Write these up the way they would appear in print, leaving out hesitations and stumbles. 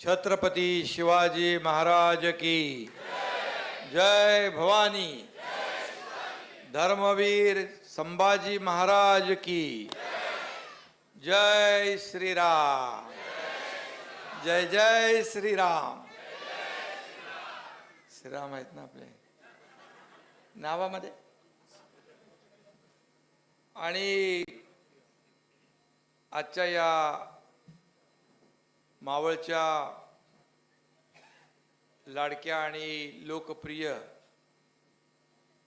छत्रपती शिवाजी महाराज की जय भवानी। धर्मवीर संभाजी महाराज की जय श्रीराम। जय जय श्रीराम। श्रीराम आहेत ना आपले नावामध्ये। आणि आजच्या या मावळच्या लाडक्या आणि लोकप्रिय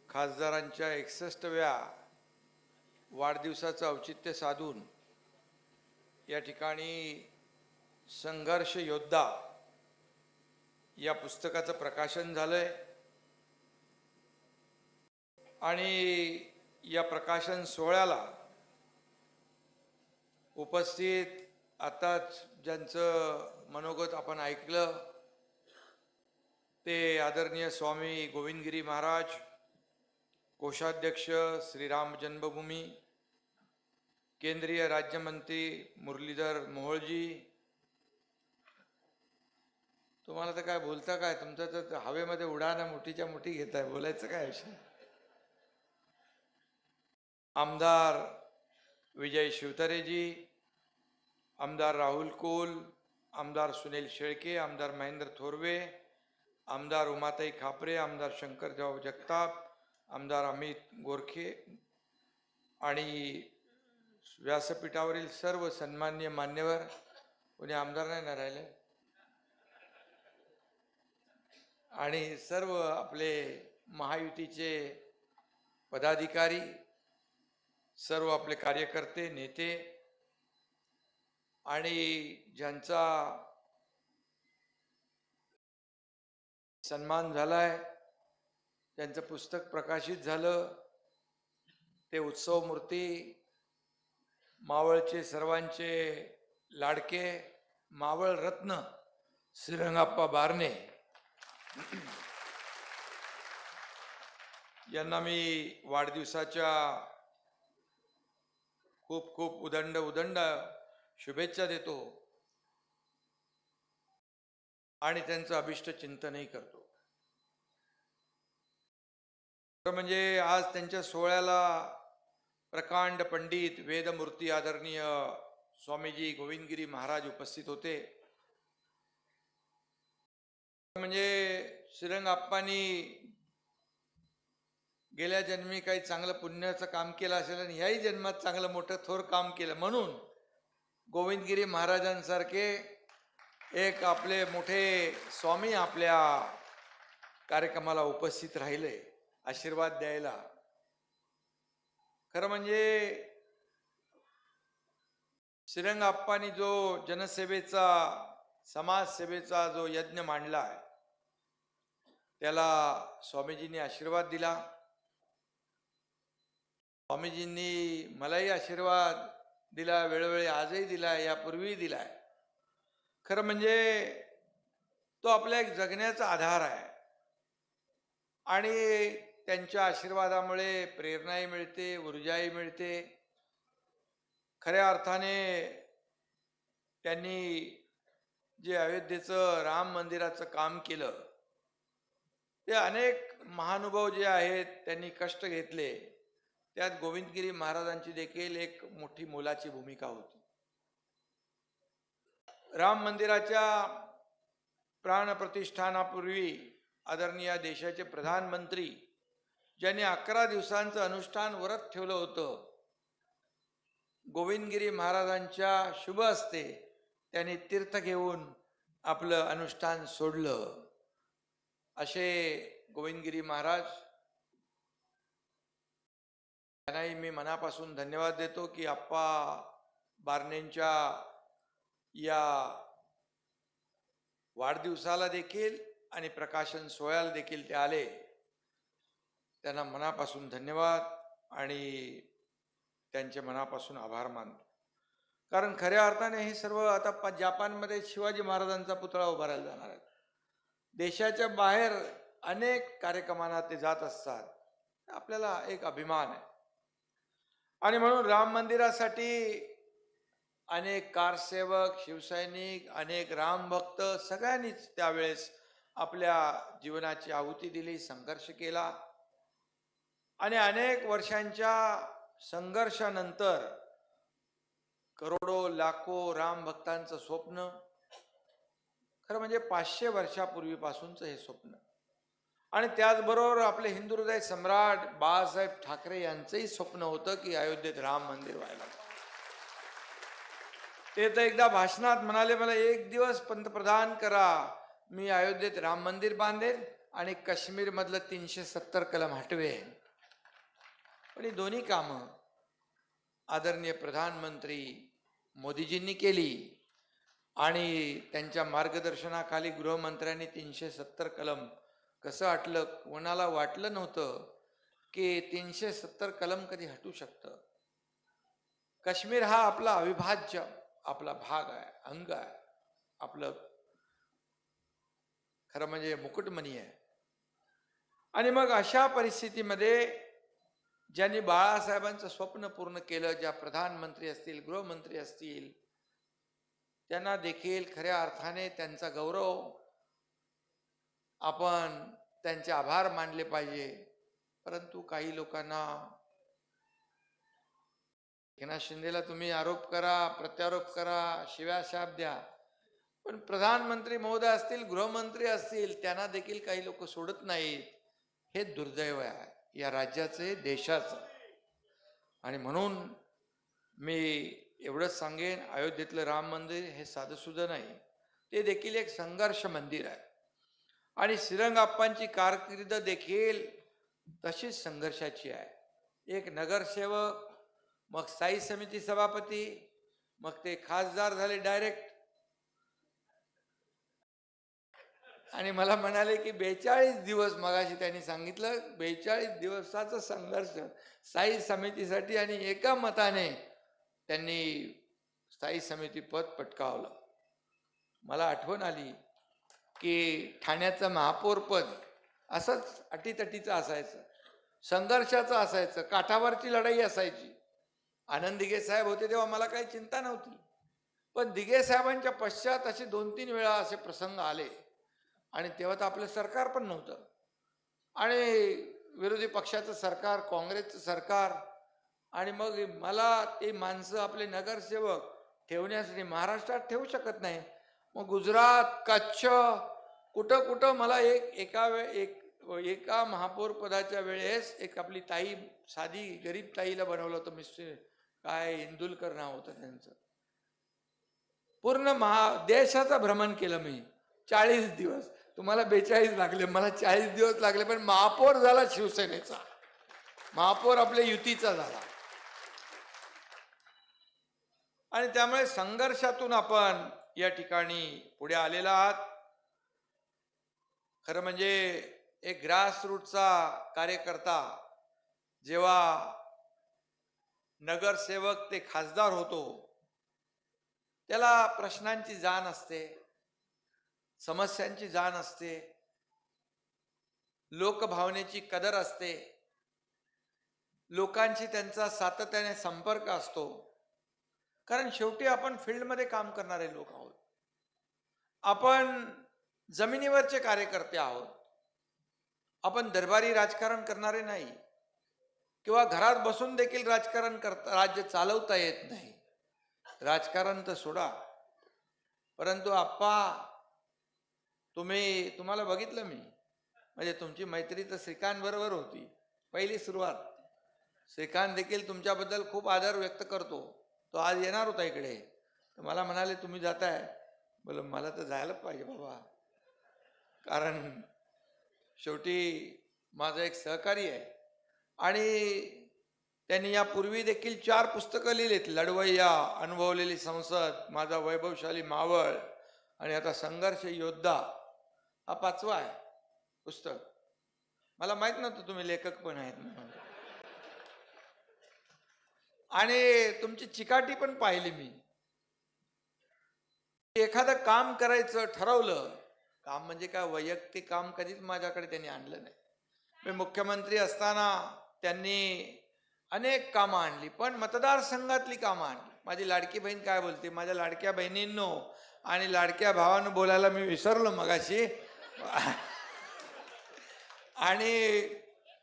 खासदारांच्या 61व्या वाढदिवसाचं औचित्य साधून या ठिकाणी संघर्ष योद्धा या पुस्तकाचं प्रकाशन झालंय। आणि या प्रकाशन सोहळ्याला उपस्थित आताच ज्यांचं मनोगत आपण ऐकलं ते आदरणीय स्वामी गोविंदगिरी महाराज, कोषाध्यक्ष श्रीराम जन्मभूमी, केंद्रीय राज्यमंत्री मुरलीधर मोहोळजी। तुम्हाला तर काय बोलता काय, तुमचं तर हवेमध्ये उडाणं मोठीच्या मोठी घेताय, बोलायचं काय विषय। आमदार विजय शिवतारेजी, आमदार राहुल कोल, आमदार सुनील शेळके, आमदार महेंद्र थोरवे, आमदार उमाताई खापरे, आमदार शंकरराव जगताप, आमदार अमित गोरखे आणि व्यासपीठावरील सर्व सन्माननीय मान्यवर। कोणी आमदार नाही ना राहिले, आणि सर्व आपले महायुतीचे पदाधिकारी, सर्व आपले कार्यकर्ते नेते, आणि ज्यांचा सन्मान झालाय, त्यांचं पुस्तक प्रकाशित झालं, ते उत्सव मूर्ती मावळचे सर्वांचे लाडके मावळ रत्न श्रीरंगाप्पा बारणे यांना मी वाढदिवसाच्या खूप खूप उदंड शुभेच्छा देतो आणि त्यांचं अभिष्ट चिंतनही करतो। म्हणजे आज त्यांच्या सोहळ्याला प्रकांड पंडित वेदमूर्ती आदरणीय स्वामीजी गोविंदगिरी महाराज उपस्थित होते। म्हणजे श्रीरंगाप्पांनी गेल्या जन्मी काही चांगलं पुण्याचं काम केलं असेल आणि याही जन्मात चांगलं मोठं थोर काम केलं, म्हणून गोविंदगिरी महाराजांसारखे एक आपले मोठे स्वामी आपल्या कार्यक्रमाला उपस्थित राहिले आशीर्वाद द्यायला। खरं म्हणजे श्रीरंगाप्पांनी जो जनसेवेचा समाजसेवेचा जो यज्ञ मांडला आहे त्याला स्वामीजींनी आशीर्वाद दिला। स्वामीजींनी मलाही आशीर्वाद दिला, वेळोवेळी आजही दिलाय, यापूर्वीही दिलाय। खरं म्हणजे तो आपल्या एक जगण्याचा आधार आहे आणि त्यांच्या आशीर्वादामुळे प्रेरणाही मिळते, ऊर्जाही मिळते। खऱ्या अर्थाने त्यांनी जे अयोध्येचं राम मंदिराचं काम केलं ते अनेक महानुभाव जे आहेत त्यांनी कष्ट घेतले, त्यात गोविंदगिरी महाराजांची देखील एक मोठी मोलाची भूमिका होती। राम मंदिराच्या प्राणप्रतिष्ठानापूर्वी आदरणीय देशाचे प्रधानमंत्री ज्यांनी 11 दिवसांचं अनुष्ठान व्रत ठेवलं होतं, गोविंदगिरी महाराजांच्या शुभ हस्ते त्यांनी तीर्थ घेऊन आपलं अनुष्ठान सोडलं। असे गोविंदगिरी महाराज त्यांनाही मी मनापासून धन्यवाद देतो की आप्पा बारणेंच्या या वाढदिवसाला देखील आणि प्रकाशन सोहळ्याला देखील ते आले, त्यांना मनापासून धन्यवाद आणि त्यांचे मनापासून आभार मानतो। कारण खऱ्या अर्थाने हे सर्व आता जपानमध्ये शिवाजी महाराजांचा पुतळा उभारायला जाणार आहे। देशाच्या बाहेर अनेक कार्यक्रमांना ते जात असतात, आपल्याला एक अभिमान आहे। आणि म्हणून राम मंदिरासाठी अनेक कारसेवक, शिवसैनिक, अनेक रामभक्त सगळ्यांनीच त्यावेळेस आपल्या जीवनाची आहुती दिली, संघर्ष केला आणि अनेक वर्षांच्या संघर्षानंतर करोडो लाखो राम भक्तांचं स्वप्न, खरं म्हणजे 500 वर्षापूर्वीपासूनचं हे स्वप्न आणि त्याचबरोबर आपले हिंदू हृदय सम्राट बाळासाहेब ठाकरे यांचंही स्वप्न होतं की अयोध्येत राम मंदिर व्हायला. ते तर एकदा भाषणात म्हणाले, मला एक दिवस पंतप्रधान करा, मी अयोध्येत राम मंदिर बांधेन आणि काश्मीर मधलं 370 कलम हटवेन. पण ही दोन्ही कामं आदरणीय प्रधानमंत्री मोदीजींनी केली आणि त्यांच्या मार्गदर्शनाखाली गृहमंत्र्यांनी 370 कलम कसं हटलं. कोणाला वाटलं नव्हतं की 370 कलम कधी हटू शकतं. काश्मीर हा आपला अविभाज्य आपला भाग आहे, अंग आहे, आपलं खरं म्हणजे मुकुटमणी आहे. आणि मग अशा परिस्थितीमध्ये ज्यांनी बाळासाहेबांचं स्वप्न पूर्ण केलं, ज्या प्रधानमंत्री असतील, गृहमंत्री असतील, त्यांना देखील खऱ्या अर्थाने त्यांचा गौरव, आपण त्यांचे आभार मानले पाहिजे. परंतु काही लोकांना, एकनाथ शिंदेला तुम्ही आरोप करा, प्रत्यारोप करा, शिव्या शाप द्या, पण प्रधानमंत्री महोदय असतील, गृहमंत्री असतील, त्यांना देखील काही लोक सोडत नाहीत. हे दुर्दैव आहे या राज्याचे, देशाचं. आणि म्हणून मी एवढंच सांगेन, अयोध्येतलं राम मंदिर हे साधंसुधं नाही, ते देखील एक संघर्ष मंदिर आहे. आणि श्रीरंगाप्पांची कारकीर्द देखील तशीच संघर्षाची आहे. एक नगरसेवक, मग स्थायी समिती सभापती, मग ते खासदार झाले डायरेक्ट. आणि मला म्हणाले की 42 दिवस, मगाशी त्यांनी सांगितलं 42 दिवसाचा संघर्ष स्थायी समितीसाठी, आणि एका मताने त्यांनी स्थायी समिती पद पटकावलं. मला आठवण आली की ठाण्याचं महापौर पद असंच अटीतटीचं असायचं, संघर्षाचं असायचं, काठावरची लढाई असायची. आनंद दिघे साहेब होते तेव्हा मला काही चिंता नव्हती, पण दिघे साहेबांच्या पश्चात असे 2-3 वेळा असे प्रसंग आले आणि तेव्हा तर आपलं सरकार पण नव्हतं आणि विरोधी पक्षाचं सरकार, काँग्रेसचं सरकार. आणि मग मला ते माणसं, आपले नगरसेवक ठेवण्यासाठी महाराष्ट्रात ठेवू शकत नाही. मग गुजरात, कच्छ, कुठं कुठं मला एका महापौर पदाच्या वेळेस एक आपली ताई, साधी गरीब ताईला बनवलं होतं, मिस्टर काय इंदुलकर नाव होतं त्यांचं. पूर्ण देशाचं भ्रमण केलं मी 40 दिवस. तुम्हाला 42 लागले, मला 40 दिवस लागले, पण महापौर झाला शिवसेनेचा, महापौर आपल्या युतीचा झाला. आणि त्यामुळे संघर्षातून आपण या ठिकाणी पुढे आलेला आहात. खरं म्हणजे एक ग्रासरूटचा कार्यकर्ता जेव्हा नगरसेवक ते खासदार होतो, त्याला प्रश्नांची जाण असते, समस्यांची जाण असते, लोकभावनेची कदर असते, लोकांशी त्यांचा सातत्याने संपर्क असतो. कारण शेवटी आपण फील्डमध्ये काम करणारे लोक आहोत, आपण जमिनीवरचे कार्यकर्ते आहोत, आपण दरबारी राजकारण करणारे नाही, किंवा घरात बसून देखील राजकारण राज्य चालवता येत नाही. राजकारण तर सोडा, परंतु आप्पा तुम्हाला बघितलं मी, म्हणजे तुमची मैत्री तर श्रीकांत बरोबर होती पहिली सुरुवात. श्रीकांत देखील तुमच्याबद्दल खूप आदर व्यक्त करतो. तो आज येणार होता इकडे, तर मला म्हणाले तुम्ही जाताय. बोल मला तर जायला पाहिजे बाबा, कारण शेवटी माझा एक सहकारी आहे. आणि त्यांनी यापूर्वी देखील 4 पुस्तकं लिहिलीत. लढवय्या, अनुभवलेली संसद, माझा वैभवशाली मावळ, आणि आता संघर्ष योद्धा हा 5वा आहे पुस्तक. मला माहित नव्हतं तुम्ही लेखक पण आहेत म्हणून. आणि तुमची चिकाटी पण पाहिली मी. एखादं काम करायचं ठरवलं, काम म्हणजे काय वैयक्तिक काम कधीच माझ्याकडे त्यांनी आणलं नाही. मी मुख्यमंत्री असताना त्यांनी अनेक कामं आणली, पण मतदारसंघातली कामं आणली. माझी लाडकी बहीण काय बोलते. माझ्या लाडक्या बहिणींनो आणि लाडक्या भावानं बोलायला मी विसरलो मगाशी. आणि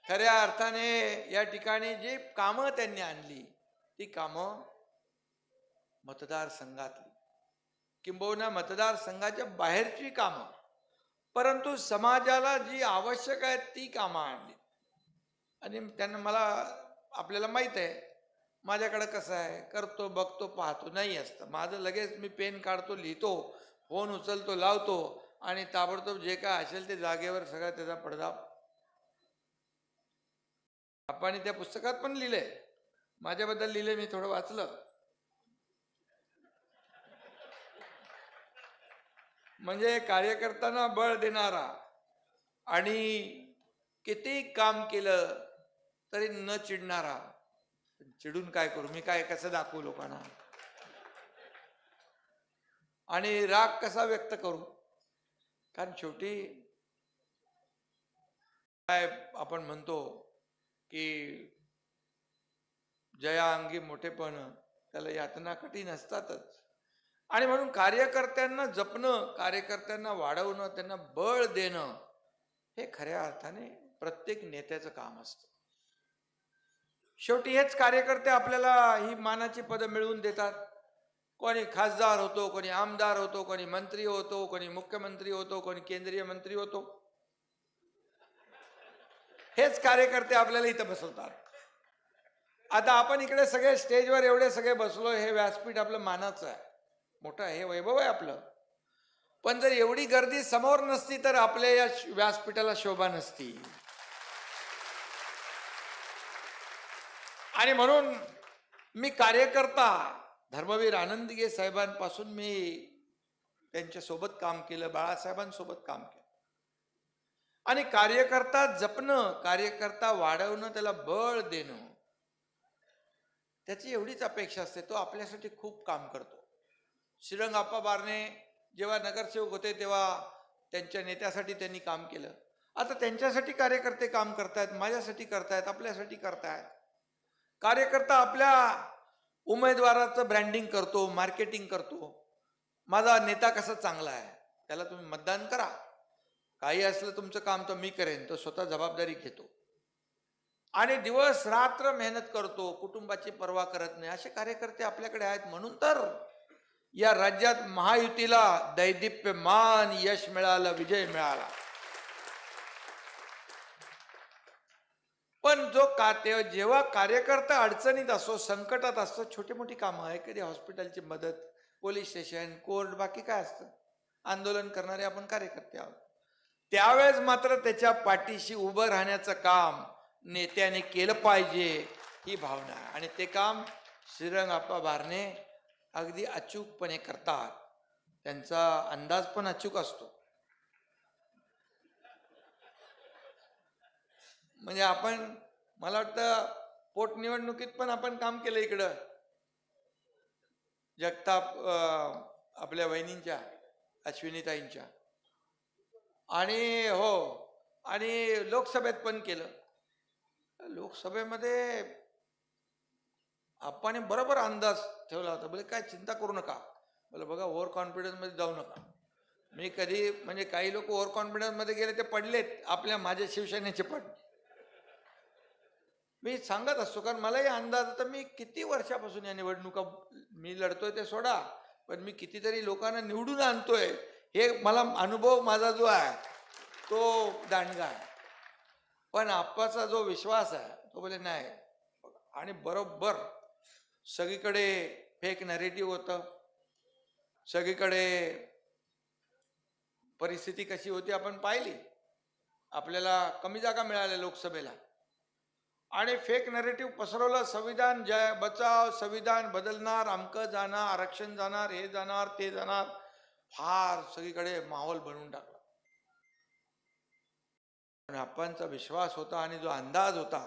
खऱ्या अर्थाने या ठिकाणी जी कामं त्यांनी आणली ती कामं मतदारसंघातली, किंबहुना मतदारसंघाच्या बाहेरची कामं, परंतु समाजाला जी आवश्यक आहेत ती कामं आणली. आणि त्यांना मला आपल्याला माहित आहे माझ्याकडे कसं आहे, करतो बघतो पाहतो नाही असतं माझं. लगेच मी पेन काढतो, लिहितो, फोन उचलतो, लावतो आणि ताबडतोब जे काय असेल ते जागेवर सगळा त्याचा पडदा. आपण त्या पुस्तकात पण लिहिलंय, माझ्याबद्दल लिहिलंय, मी थोडं वाचलं. म्हणजे कार्यकर्त्यांना बळ देणारा आणि किती काम केलं तरी न चिडणारा. चिडून काय करू मी, काय कसं दाखवू लोकांना, आणि राग कसा व्यक्त करू. कारण शेवटी काय आपण म्हणतो की जया अंगी मोठेपण, त्याला यातना कठीण असतातच. आणि म्हणून कार्यकर्त्यांना जपणं, कार्यकर्त्यांना वाढवणं, त्यांना बळ देणं हे खऱ्या अर्थाने प्रत्येक नेत्याचं काम असतं. शेवटी हेच कार्यकर्ते आपल्याला ही मानाची पदं मिळवून देतात. कोणी खासदार होतो, कोणी आमदार होतो, कोणी मंत्री होतो, कोणी मुख्यमंत्री होतो, कोणी केंद्रीय मंत्री होतो. हेच कार्यकर्ते आपल्याला इथं बसवतात. आता आपण इकडे सगळे स्टेजवर एवढे सगळे बसलो, हे व्यासपीठ आपलं मानाचं आहे, मोठं हे वैभव आहे आपलं. पण जर एवढी गर्दी समोर नसती तर आपल्या या व्यासपीठाला शोभा नसती. आणि म्हणून मी कार्यकर्ता धर्मवीर आनंदगे साहेबांपासून मी त्यांच्या सोबत काम केलं, बाळासाहेबांसोबत काम केलं. आणि कार्यकर्ता जपणं, कार्यकर्ता वाढवणं, त्याला बळ देणं, त्याची एवढीच अपेक्षा असते. तो आपल्यासाठी खूप काम करतो. श्रीरंग आप्पा बारणे जेव्हा नगरसेवक होते तेव्हा त्यांच्या नेत्यासाठी त्यांनी काम केलं. आता त्यांच्यासाठी कार्यकर्ते काम करतायत, माझ्यासाठी करतायत, आपल्यासाठी करतायत. कार्यकर्ता आपल्या उमेदवाराचं ब्रँडिंग करतो, मार्केटिंग करतो. माझा नेता कसा चांगला आहे, त्याला तुम्ही मतदान करा, काही असलं तुमचं काम तर मी करेन, तो स्वतः जबाबदारी घेतो आणि दिवस रात्र मेहनत करतो, कुटुंबाची पर्वा करत नाही. असे कार्यकर्ते आपल्याकडे आहेत. म्हणून तर या राज्यात महायुतीला दैदिप्यमान यश मिळालं, विजय मिळाला. पण जेव्हा कार्यकर्ता अडचणीत असतो, संकटात असतो, छोटी मोठी कामं आहे, कधी हॉस्पिटलची मदत, पोलीस स्टेशन, कोर्ट, बाकी काय असतं, आंदोलन करणारे आपण कार्यकर्ते आहोत. त्यावेळेस मात्र त्याच्या पाठीशी उभं राहण्याचं काम नेत्याने केलं पाहिजे, ही भावना आहे. आणि ते काम श्रीरंग आप्पा बारणे अगदी अचूकपणे करतात. त्यांचा अंदाज पण अचूक असतो. म्हणजे आपण, मला वाटतं पोटनिवडणुकीत पण आपण काम केलं इकडं, जगताप आपल्या वहिनींच्या, अश्विनीताईंच्या, आणि हो, आणि लोकसभेत पण केलं. लोकसभेमध्ये आपण बरोबर अंदाज ठेवला होता. बोले काय चिंता करू नका, बोले बघा ओव्हर कॉन्फिडन्स मध्ये जाऊ नका. मी कधी, म्हणजे काही लोक ओव्हर कॉन्फिडन्स मध्ये गेले ते पडलेत, माझ्या शिवसेनेचे पडले. मी सांगत असतो, कारण मलाही अंदाज होता. मी किती वर्षापासून या निवडणुका मी लढतोय ते सोडा, पण मी कितीतरी लोकांना निवडून आणतोय, हे मला अनुभव माझा जो आहे तो दांडगा आहे. पण आप्पाचा जो विश्वास आहे तो बोले नाही. आणि बरोबर सगळीकडे फेक नॅरेटिव्ह होतं, सगळीकडे परिस्थिती कशी होती आपण पाहिली. आपल्याला कमी जागा मिळाल्या लोकसभेला आणि फेक नॅरेटिव्ह पसरवलं. संविधान बचाव, संविधान बदलणार, अमकं जाणार, आरक्षण जाणार, हे जाणार, ते जाणार, फार सगळीकडे माहोल बनवून टाकला. पण आपणचा विश्वास होता आणि जो अंदाज होता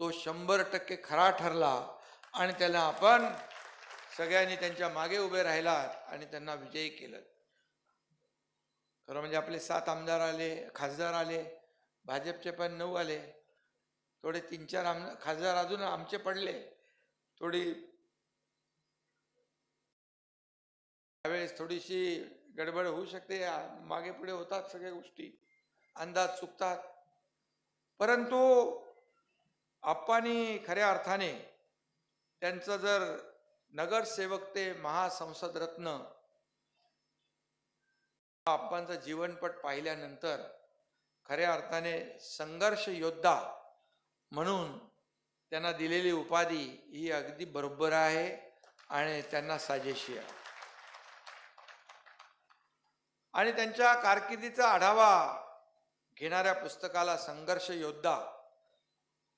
तो 100% खरा ठरला आणि त्याला आपण सगळ्यांनी त्यांच्या मागे उभे राहिलात आणि त्यांना विजयी केलं. खरं म्हणजे आपले 7 आमदार आले, खासदार आले, भाजपचे पण 9 आले, थोडे 3-4 खासदार अजून आमचे पडले, थोडी त्यावेळेस थोडीशी गडबड होऊ शकते, मागे पुढे होतात सगळ्या गोष्टी, अंदाज चुकतात, परंतु आप्पांनी खऱ्या अर्थाने त्यांचं जर नगरसेवक ते महासंसद रत्न आप्पांचा जीवनपट पाहिल्यानंतर खऱ्या अर्थाने संघर्ष योद्धा म्हणून त्यांना दिलेली उपाधी ही अगदी बरोबर आहे आणि त्यांना साजेशी आहे. आणि त्यांच्या कारकिर्दीचा आढावा घेणाऱ्या पुस्तकाला संघर्ष योद्धा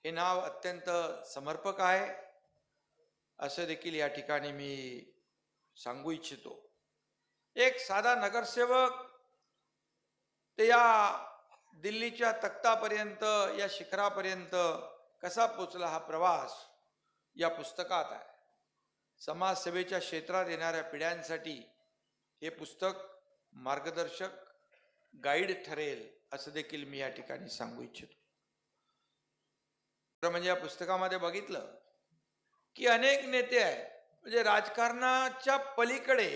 हे नाव अत्यंत समर्पक आहे असं देखील या ठिकाणी मी सांगू इच्छितो. एक साधा नगरसेवक ते या दिल्लीच्या तख्तापर्यंत, या शिखरापर्यंत कसा पोचला, हा प्रवास या पुस्तकात आहे. समाजसेवेच्या क्षेत्रात येणाऱ्या पिढ्यांसाठी हे पुस्तक मार्गदर्शक गाईड ठरेल असं देखील मी या ठिकाणी सांगू इच्छितो. म्हणजे या पुस्तकामध्ये बघितलं की अनेक नेते आहेत, म्हणजे राजकारणाच्या पलीकडे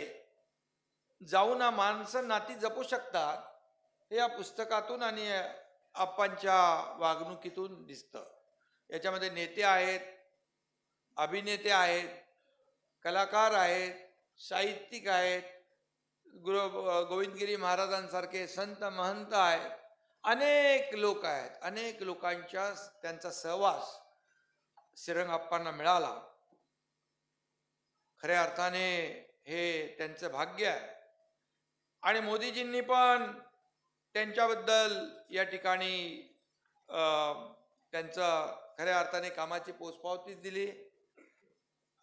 जाऊन माणसं नाती जपू शकतात हे या पुस्तकातून आणि आप्पांच्या वागणुकीतून दिसतं. याच्यामध्ये नेते आहेत, अभिनेते आहेत, कलाकार आहेत, साहित्यिक आहेत, गोविंदगिरी महाराजांसारखे संत महंत आहेत, अनेक लोक आहेत. अनेक लोकांच्या त्यांचा सहवास श्रीरंग आप्पांना मिळाला. खऱ्या अर्थाने हे त्यांचं भाग्य आहे. आणि मोदीजींनी पण त्यांच्याबद्दल या ठिकाणी त्यांचं खऱ्या अर्थाने कामाची पोचपावती दिली.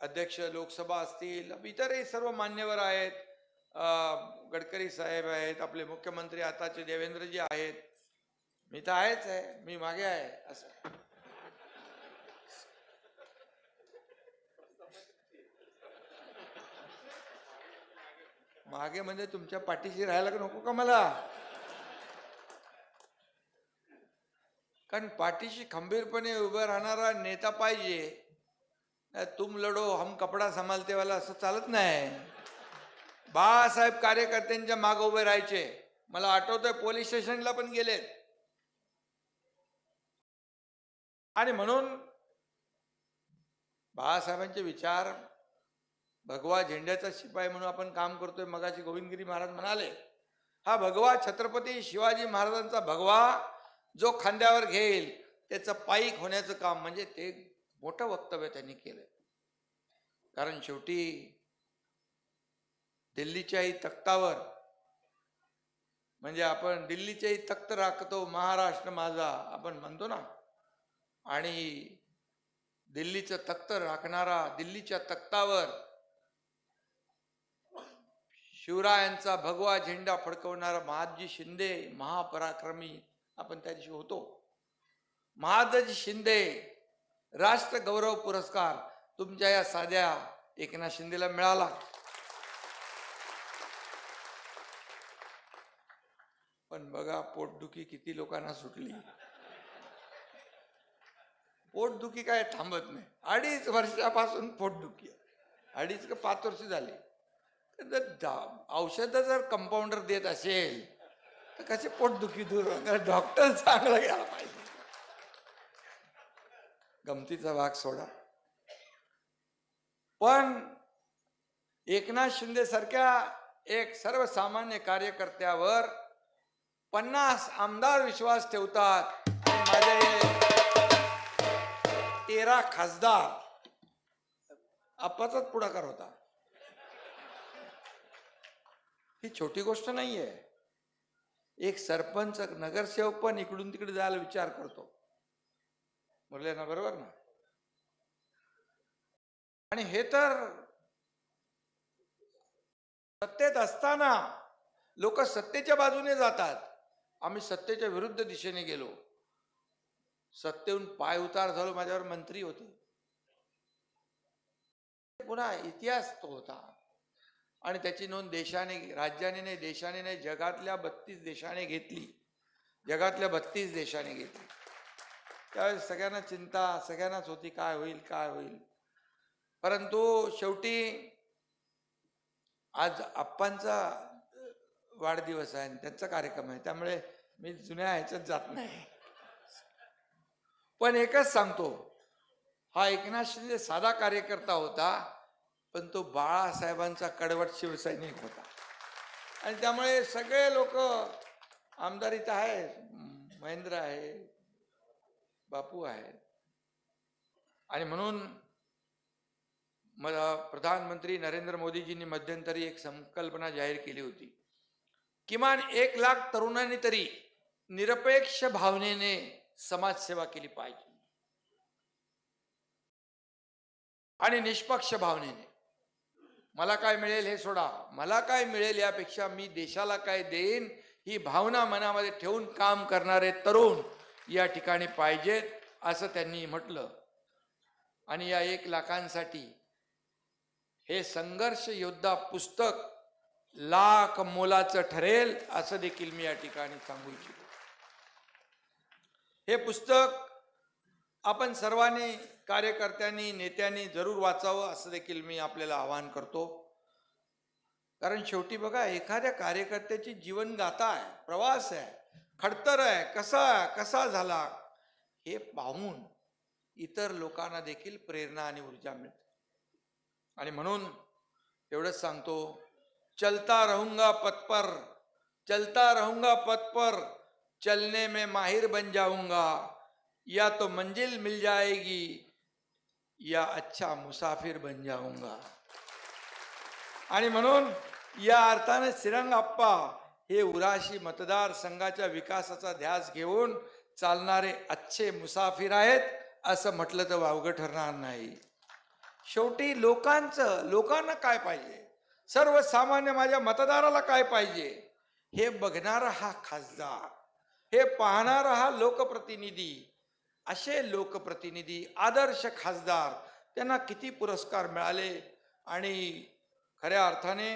अध्यक्ष लोकसभा असतील, इतरही सर्व मान्यवर आहेत, गडकरी साहेब आहेत, आपले मुख्यमंत्री आताचे देवेंद्रजी आहेत, मी तर आहेच आहे, मी मागे आहे असं. मागे म्हणजे तुमच्या पाठीशी राहायला नको का मला? कारण पाठीशी खंबीरपणे उभं राहणारा नेता पाहिजे. तुम लढो हम कपडा संभालते वाला असं चालत नाही. बाळासाहेब कार्यकर्त्यांच्या मागे उभे राहायचे. मला आठवतंय पोलीस स्टेशनला पण गेलेत. आणि म्हणून बाळासाहेबांचे विचार, भगवा झेंड्याचा शिपाई म्हणून आपण काम करतोय. मगाशी गोविंदगिरी महाराज म्हणाले, हा भगवा छत्रपती शिवाजी महाराजांचा भगवा जो खांद्यावर घेईल त्याचं पायीक होण्याचं काम, म्हणजे ते मोठं वक्तव्य त्यांनी केलं. कारण शेवटी दिल्लीच्याही तख्तावर, म्हणजे आपण दिल्लीच्याही तख्त राखतो महाराष्ट्र माझा आपण म्हणतो ना, आणि दिल्लीचं तख्त राखणारा, दिल्लीच्या तख्तावर शिवरायांचा भगवा झेंडा फडकवणारा महादजी शिंदे, महापराक्रमी आपण त्या दिवशी होतो. महादजी शिंदे राष्ट्र गौरव पुरस्कार तुमच्या या साध्या एकनाथ शिंदेला मिळाला. पण बघा पोटदुखी किती लोकांना सुटली. पोटदुखी काय थांबत नाही. 2.5 वर्षापासून पोटदुखी, 2.5 का 5 वर्ष झाली. औषध जर कंपाऊंडर देत असेल तर कसे पोटदुखी दूर होणार? डॉक्टर चांगला घ्यायला पाहिजे. गमतीचा भाग सोडा, पण एकनाथ शिंदे सारख्या एक सर्वसामान्य कार्यकर्त्यावर 50 आमदार विश्वास ठेवतात. माझे 13 खासदार, आप्पाचाच पुढाकार होता. ही छोटी गोष्ट नाहीये. एक सरपंच, नगरसेवक पण इकडून तिकडे जायला विचार करतो. बोलले ना, बरोबर ना? आणि हे तर सत्तेत असताना लोक सत्तेच्या बाजूने जातात. आम्ही सत्तेच्या विरुद्ध दिशेने गेलो, सत्तेहून पाय उतार झालो. माझ्यावर मंत्री होते. पुन्हा इतिहास तो होता आणि त्याची नोंद देशाने, राज्याने नाही, देशाने नाही, जगातल्या 32 देशाने घेतली. जगातल्या 32 देशाने घेतली. त्यावेळेस सगळ्यांना चिंता, सगळ्यांनाच होती काय होईल काय होईल. परंतु शेवटी आज आप्पांचा वाढदिवस आहे आणि त्यांचा कार्यक्रम आहे, त्यामुळे मी जुन्या ह्याच्यात जात नाही. पण एकच सांगतो, हा एकनाथ शिंदे साधा कार्यकर्ता होता, पण तो बाळासाहेबांचा कडवट शिवसैनिक होता. आणि त्यामुळे सगळे लोक, आमदारीत आहे, महेंद्र आहे, बापू आहे, आणि म्हणून मला प्रधानमंत्री नरेंद्र मोदीजींनी मध्यंतरी एक संकल्पना जाहीर केली होती, किमान 1,00,000 तरुणांनी तरी निरपेक्ष भावनेने समाजसेवा केली पाहिजे आणि निष्पक्ष भावनेने. मला काय मिळेल हे सोडा, मला काय मिळेल यापेक्षा मी देशाला काय देईन ही भावना मनामध्ये ठेवून काम करणारे तरुण या ठिकाणी पाहिजेत, असं त्यांनी म्हटलं. आणि या 1,00,000साठी हे संघर्ष योद्धा पुस्तक लाख मोलाचं ठरेल, असं देखील मी या ठिकाणी सांगू इच्छितो. हे पुस्तक आपण सर्वांनी, कार्यकर्त्यांनी, नेत्यांनी जरूर वाचावं, असं देखील मी आपल्याला आवाहन करतो. कारण शेवटी बघा, एखाद्या कार्यकर्त्याची जीवनगाथा आहे, प्रवास आहे, खडतर आहे, कसा झाला, हे पाहून इतर लोकांना देखील प्रेरणा आणि ऊर्जा मिळते. आणि म्हणून एवढंच सांगतो, चलता रहूंगा पथ पर, चलता रहूंगा पथ पर, चलने में माहिर बन जाऊंगा, या तो मंजिल मिल जाएगी या अच्छा मुसाफिर बन जाऊंगा. आणि म्हणून या अर्थाने श्रीरंग आप्पा हे उराशी मतदारसंघाच्या विकासाचा ध्यास घेऊन चालणारे अच्छे मुसाफिर आहेत, असं म्हटलं तर वावगं ठरणार नाही. शेवटी लोकांना काय पाहिजे, सर्वसामान्य माझ्या मतदाराला काय पाहिजे, हे बघणारा हा खासदार, हे पाहणारा हा लोकप्रतिनिधी, असे लोकप्रतिनिधी, आदर्श खासदार, त्यांना किती पुरस्कार मिळाले. आणि खऱ्या अर्थाने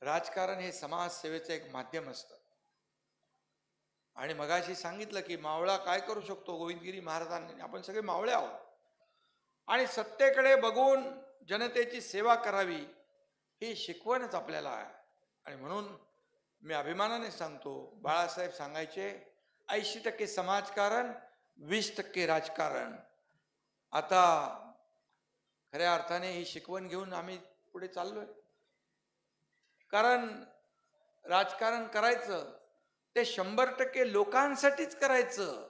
राजकारण हे समाजसेवेचं एक माध्यम असतं. आणि मगाशी सांगितलं की मावळा काय करू शकतो, गोविंदगिरी महाराजांनी, आपण सगळे मावळे आहोत. आणि सत्तेकडे बघून जनतेची सेवा करावी, ही शिकवणच आपल्याला आहे. आणि म्हणून मी अभिमानाने सांगतो, बाळासाहेब सांगायचे, 80% समाजकारण, 20% राजकारण. आता खऱ्या अर्थाने ही शिकवण घेऊन आम्ही पुढे चाललोय. कारण राजकारण करायचं ते 100% लोकांसाठीच करायचं,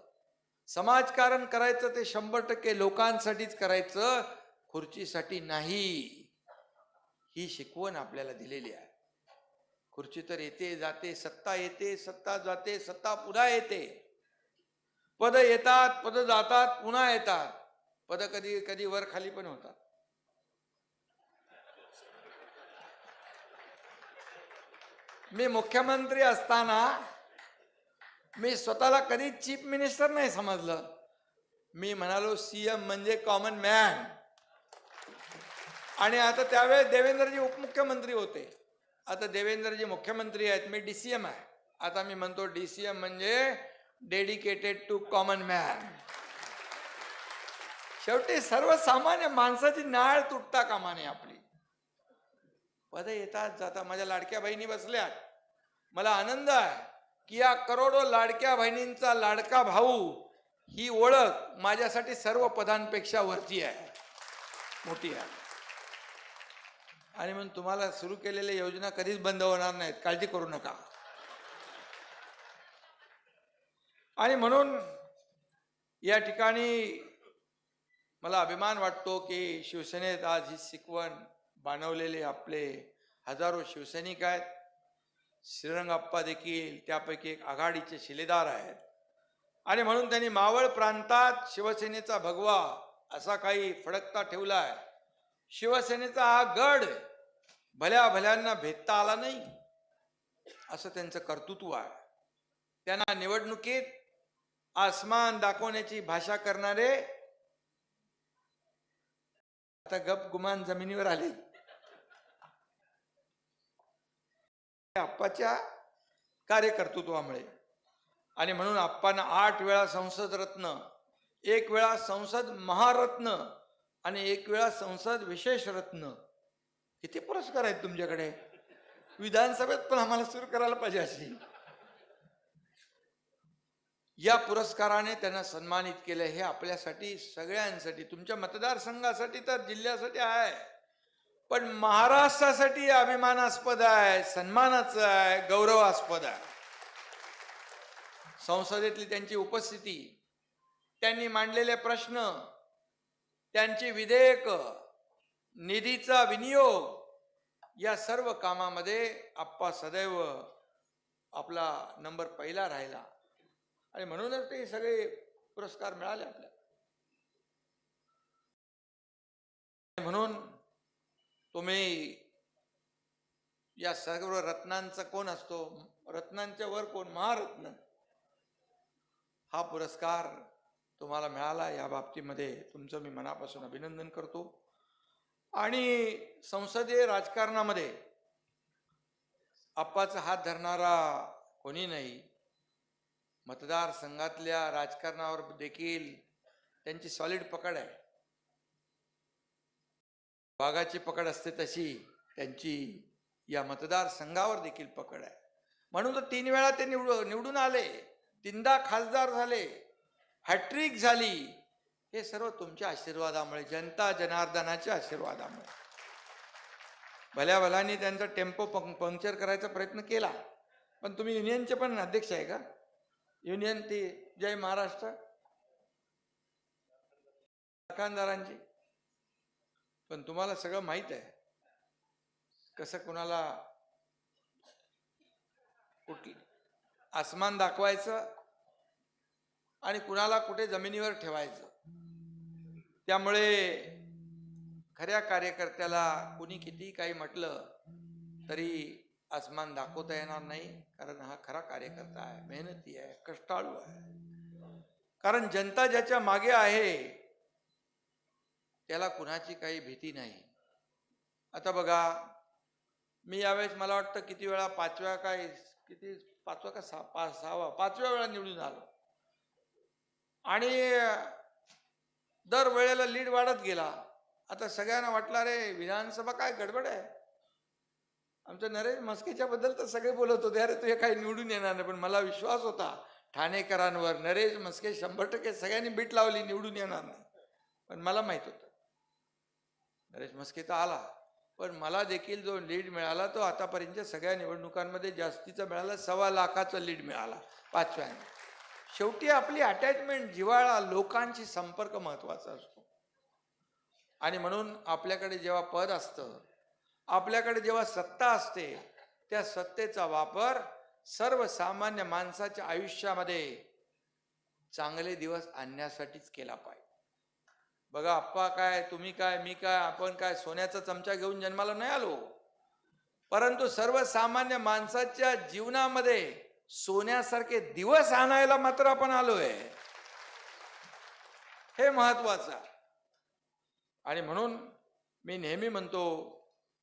समाजकारण करायचं ते 100% लोकांसाठीच करायचं, खुर्चीसाठी नाही. ही शिकवण आपल्याला दिलेली आहे. खुर्ची तर येते जाते, सत्ता येते, सत्ता जाते, सत्ता पुन्हा येते, पद येतात, पद जातात, पुन्हा येतात, पद कधी कधी वर खाली पण होतात. मी मुख्यमंत्री असताना मी स्वतःला कधी चीफ मिनिस्टर नाही समजलं. मी म्हणालो सीएम म्हणजे कॉमन मॅन. आणि आता त्यावेळेस देवेंद्रजी उपमुख्यमंत्री होते, आता देवेंद्रजी मुख्यमंत्री आहेत, मी डीसीएम आहे. आता मी म्हणतो डीसीएम म्हणजे डेडिकेटेड टू कॉमन मॅन. शेवटी सर्वसामान्य माणसाची नाळ तुटता कामा नये आपली. पद येतात जाता, माझ्या लाडक्या बहिणी बसल्यात, मला आनंद आहे की या करोडो लाडक्या बहिणींचा लाडका भाऊ ही ओळख माझ्यासाठी सर्व पदांपेक्षा वरती आहे, मोठी आहे. आणि म्हणून तुम्हाला सुरू केलेल्या योजना कधीच बंद होणार नाहीत, काळजी करू नका. आणि म्हणून या ठिकाणी मला अभिमान वाटतो की शिवसेनेत आज ही शिकवण बाणवलेले आपले हजारो शिवसैनिक आहेत. श्रीरंग आप्पा देखील त्यापैकी एक आघाडीचे शिलेदार आहेत. आणि म्हणून त्यांनी मावळ प्रांतात शिवसेनेचा भगवा असा काही फडकता ठेवलाय. शिवसेनेचा हा गड भल्या भल्यांना भेदता आला नाही, असं त्यांचं कर्तृत्व आहे. त्यांना निवडणुकीत आसमान दाखवण्याची भाषा करणारे आता गप गुमान जमिनीवर आले. आप्पाच्या कार्यकर्तृत्वामुळे. आणि म्हणून आप्पांना 8 वेळा संसद रत्न, 1 वेळा संसद महारत्न आणि 1 वेळा संसद विशेष रत्न किती पुरस्कार आहेत तुमच्याकडे? विधानसभेत पण आम्हाला सुरू करायला पाहिजे अशी. या पुरस्काराने त्यांना सन्मानित केलं. हे आपल्यासाठी सगळ्यांसाठी, तुमच्या मतदारसंघासाठी तर जिल्ह्यासाठी आहे, पण महाराष्ट्रासाठी अभिमानास्पद आहे, सन्मानाचं आहे, गौरवास्पद आहे. संसदेतली त्यांची उपस्थिती, त्यांनी मांडलेले प्रश्न, त्यांची विधेयक, निधीचा विनियोग, या सर्व कामामध्ये आप्पा सदैव आपला नंबर पहिला राहिला आणि म्हणूनच ते सगळे पुरस्कार मिळाले आपल्याला. म्हणून तुम्ही या सर्व रत्नांचा कोण असतो? रत्नांच्या वर कोण? महारत्न. हा पुरस्कार तुम्हाला मिळाला, या बाबतीमध्ये तुमचं मी मनापासून अभिनंदन करतो. आणि संसदीय राजकारणामध्ये आप्पाचा हात धरणारा कोणी नाही. मतदारसंघातल्या राजकारणावर देखील त्यांची सॉलिड पकड आहे. वाघाची पकड असते तशी त्यांची या मतदारसंघावर देखील पकड आहे. म्हणून तर 3 वेळा ते निवडून आले, 3दा खासदार झाले, हॅट्रिक झाली. हे सर्व तुमच्या आशीर्वादामुळे, जनता जनार्दनाच्या आशीर्वादामुळे. भल्या भल्यानी त्यांचा टेम्पो पंक्चर करायचा प्रयत्न केला, पण तुम्ही युनियनचे पण अध्यक्ष आहे का? युनियन ती जय महाराष्ट्र कारखानदारांची. पण तुम्हाला सगळं माहित आहे कसं कुणाला कुठली आसमान दाखवायचं आणि कुणाला कुठे जमिनीवर ठेवायचं. त्यामुळे खऱ्या कार्यकर्त्याला कुणी किती काही म्हटलं तरी आसमान दाखवता येणार नाही, कारण हा खरा कार्यकर्ता आहे, मेहनती आहे, कष्टाळू आहे. कारण जनता ज्याच्या मागे आहे त्याला कुणाची काही भीती नाही. आता बघा, मी यावेळेस मला वाटतं किती वेळा, 5व्या काय किती 5वा का 6वा 5व्या वेळा निवडून आलो आणि दर वेळेला लीड वाढत गेला. आता सगळ्यांना वाटलं अरे विधानसभा काय गडबड आहे. आमच्या नरेश म्हस्केच्या बद्दल तर सगळे बोलत होते, अरे तुझे काही निवडून येणार नाही. पण मला विश्वास होता ठाणेकरांवर, नरेश म्हस्के 100% सगळ्यांनी बीट लावली निवडून येणार नाही. पण मला माहित होतं नरेश म्हस्के तर आला, पण मला देखील जो लीड मिळाला तो आतापर्यंतच्या सगळ्या निवडणुकांमध्ये जास्तीचा मिळाला. 1.25 लाखाचा लीड मिळाला 5व्याने. शेवटी आपली अटॅचमेंट, जिव्हाळा, लोकांशी संपर्क महत्वाचा असतो. आणि म्हणून आपल्याकडे जेव्हा पद असतं, आपल्याकडे जेव्हा सत्ता असते, त्या सत्तेचा वापर सर्वसामान्य माणसाच्या आयुष्यामध्ये चांगले दिवस आणण्यासाठीच केला पाहिजे. बघा, आप्पा काय, तुम्ही काय, मी काय, आपण काय सोन्याचा चमचा घेऊन जन्माला नाही आलो, परंतु सर्वसामान्य माणसाच्या जीवनामध्ये सोन्यासारखे दिवस आणायला मात्र आपण आलोय. हे महत्वाचं आहे. आणि म्हणून मी नेहमी म्हणतो,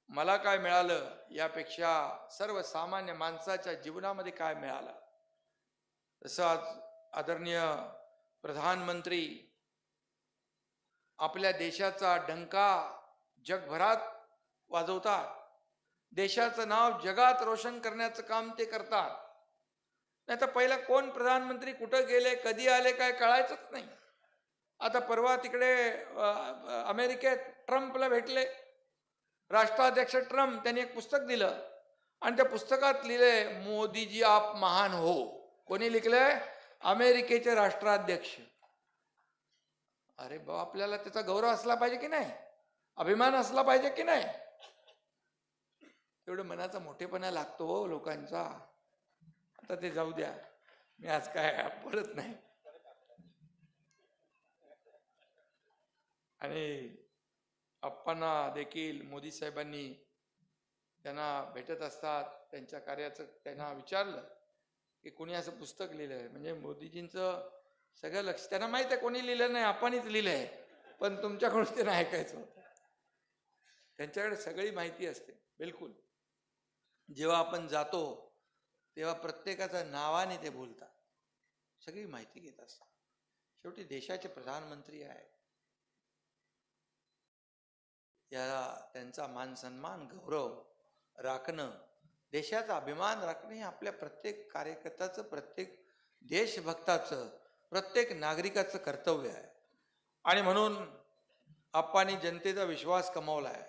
मला काय मिळालं यापेक्षा सर्वसामान्य माणसाच्या जीवनामध्ये काय मिळालं. तसं आज आदरणीय प्रधानमंत्री आपल्या देशाचा डंका जगभरात वाजवतात. देशाचं नाव जगात रोशन करण्याचं काम ते करतात. नाही तर पहिला कोण प्रधानमंत्री कुठं गेले, कधी आले, काय कळायचंच नाही. आता परवा तिकडे अमेरिकेत ट्रम्पला भेटले, राष्ट्राध्यक्ष ट्रम्प. त्यांनी एक पुस्तक दिलं आणि त्या पुस्तकात लिहिले, मोदीजी आप महान हो. कोणी लिखलंय? अमेरिकेचे राष्ट्राध्यक्ष. अरे बा, आपल्याला त्याचा गौरव असला पाहिजे की नाही, अभिमान असला पाहिजे की नाही. एवढं मनाचा मोठेपणा लागतो हो लोकांचा. आता ते जाऊ द्या, मी आज काय बोलत नाही. आणि आप्पांना देखील मोदी साहेबांनी त्यांना भेटत असतात, त्यांच्या कार्याचं त्यांना विचारलं की कोणी असं पुस्तक लिहिलंय, म्हणजे मोदीजींचं सगळं लक्ष, त्यांना माहित आहे कोणी लिहिलं नाही, आपणच लिहिलंय, पण तुमच्याकडून ते नाही ऐकायचं होतं. त्यांच्याकडे सगळी माहिती असते. बिलकुल. जेव्हा आपण जातो तेव्हा प्रत्येकाच्या नावाने ते बोलतात, सगळी माहिती घेत असतात. शेवटी देशाचे प्रधानमंत्री आहेत. या त्यांचा मान सन्मान गौरव राखणं, देशाचा अभिमान राखणं हे आपल्या प्रत्येक कार्यकर्त्याचं, प्रत्येक देशभक्ताचं, प्रत्येक नागरिकाचं कर्तव्य आहे. आणि म्हणून आप्पांनी जनतेचा विश्वास कमावला आहे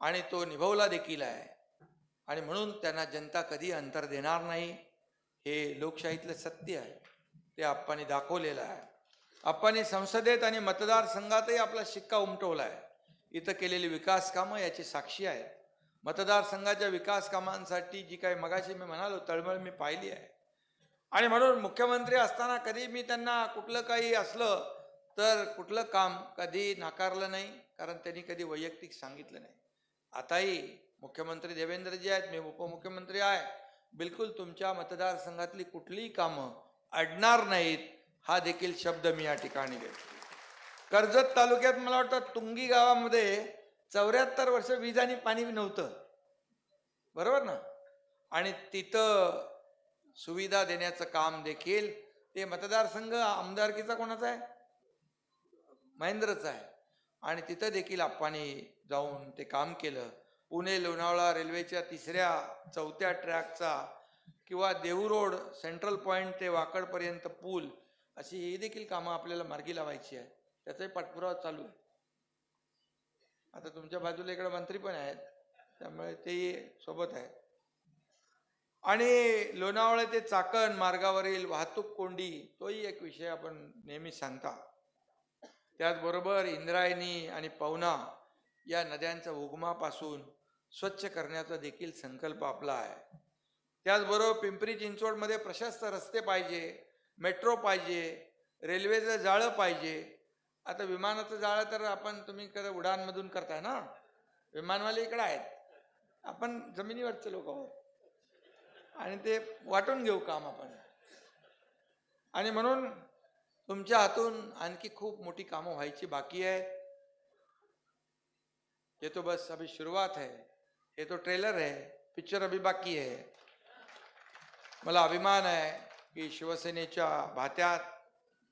आणि तो निभवला देखील आहे. आणि म्हणून त्यांना जनता कधी अंतर देणार नाही, हे लोकशाहीतलं सत्य आहे. ते आप्पांनी दाखवलेलं आहे. आप्पांनी संसदेत आणि मतदारसंघातही आपला शिक्का उमटवला आहे. इथं केलेली विकास कामं याची साक्षी आहेत. मतदारसंघाच्या विकास कामांसाठी जी काही मगाशी मी म्हणालो तळमळ मी पाहिली आहे. आणि म्हणून मुख्यमंत्री असताना कधी मी त्यांना कुठलं काही असलं तर कुठलं काम कधी नाकारलं नाही, कारण त्यांनी कधी वैयक्तिक सांगितलं नाही. आताही मुख्यमंत्री देवेंद्रजी आहेत, मी उपमुख्यमंत्री आहे, बिलकुल तुमच्या मतदारसंघातली कुठलीही कामं अडणार नाहीत हा देखील शब्द मी या ठिकाणी देतो. कर्जत तालुक्यात मला वाटतं तुंगी गावामध्ये 74 वर्ष वीज आणि पाणी नव्हतं, बरोबर ना? आणि तिथं सुविधा देण्याचं काम देखील ते मतदारसंघ आमदारकीचा कोणाचा आहे? महेंद्रचा आहे. आणि तिथं देखील आप्पांनी जाऊन ते काम केलं. पुणे लोणावळा रेल्वेच्या 3ऱ्या 4थ्या ट्रॅकचा किंवा देहू रोड सेंट्रल पॉईंट ते वाकडपर्यंत पूल, अशी ही देखील कामं आपल्याला मार्गी लावायची आहे. त्याचाही पाठपुरावा चालू आहे. आता तुमच्या बाजूला इकडे मंत्री पण आहेत, त्यामुळे तेही सोबत आहेत. आणि लोणावळा ते चाकण मार्गावरील वाहतूक कोंडी, तोही एक विषय आपण नेहमी सांगता. त्याचबरोबर इंद्रायणी आणि पवना या नद्यांच्या उगमापासून स्वच्छ करण्याचा देखील संकल्प आपला आहे. त्याचबरोबर पिंपरी चिंचवडमध्ये प्रशस्त रस्ते पाहिजे, मेट्रो पाहिजे, रेल्वेचं जाळं पाहिजे. आता विमानाचं जाळं तर तुम्ही कधी उडानमधून करताय ना, विमानवाले इकडे आहेत, आपण जमिनीवरचे लोक आहोत आणि ते वाटून घेऊ काम आपण. आणि म्हणून तुमच्या हातून आणखी खूप मोठी कामं व्हायची बाकी आहे. ये तो बस अभी शुरुआत है, ये तो ट्रेलर है, पिक्चर अभी बाकी है. मला अभिमान आहे की शिवसेनेच्या भात्यात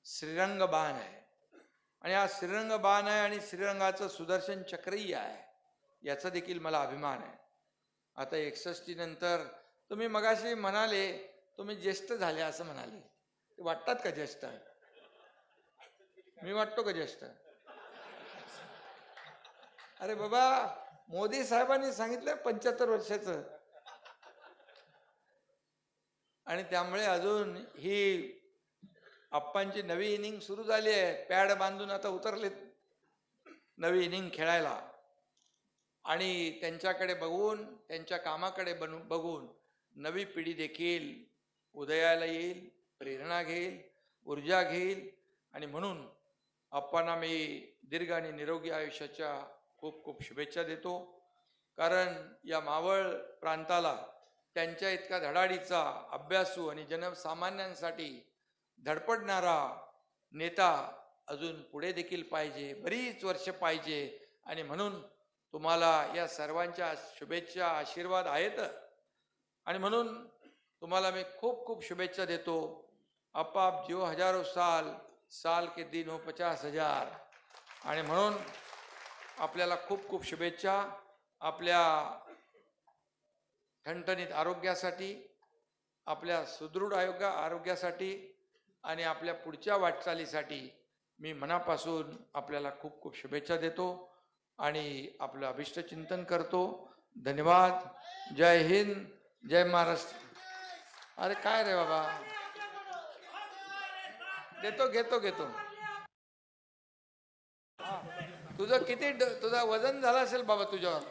श्रीरंग बाण आहे आणि हा श्रीरंग बाण आहे आणि श्रीरंगाचं सुदर्शन चक्रही आहे, याचा देखील मला अभिमान आहे. आता 61 नंतर तुम्ही मगाशी म्हणाले तुम्ही ज्येष्ठ झाले असं म्हणाले, वाटतात का ज्येष्ठ? मी वाटतो का ज्येष्ठ? अरे बाबा, मोदी साहेबांनी सांगितलं 75 वर्षाचं, आणि त्यामुळे अजून ही आप्पांची नवी इनिंग सुरू झाली आहे. पॅड बांधून आता उतरलेत नवी इनिंग खेळायला. आणि त्यांच्याकडे बघून, त्यांच्या कामाकडे बघून नवी पिढी देखील उदयाला येईल, प्रेरणा घेईल, ऊर्जा घेईल. आणि म्हणून आप्पांना मी दीर्घ आणि निरोगी आयुष्याच्या खूप खूप शुभेच्छा देतो. कारण या मावळ प्रांताला त्यांच्या इतका धडाडीचा, अभ्यासू आणि जनसामान्यांसाठी धडपडणारा नेता अजून पुढे देखील पाहिजे, बरीच वर्ष पाहिजे. आणि म्हणून तुम्हाला या सर्वांच्या शुभेच्छा, आशीर्वाद आहेत. आणि म्हणून तुम्हाला मी खूप खूप शुभेच्छा देतो. आप जिओ हजारों साल, साल के दिन हो 50,000. आणि म्हणून आपल्याला खूप खूप शुभेच्छा. आपल्या ठणठणीत आरोग्यासाठी, आपल्या सुदृढ आरोग्यासाठी आणि आपल्या पुढच्या वाटचालीसाठी मी मनापासून आपल्याला खूप खूप शुभेच्छा देतो आणि आपलं अभिष्ट चिंतन करतो. धन्यवाद. जय हिंद, जय महाराष्ट्र. अरे काय रे बाबा, घेतो. तुझं किती, तुझा वजन झाला असेल बाबा तुझ्यावर.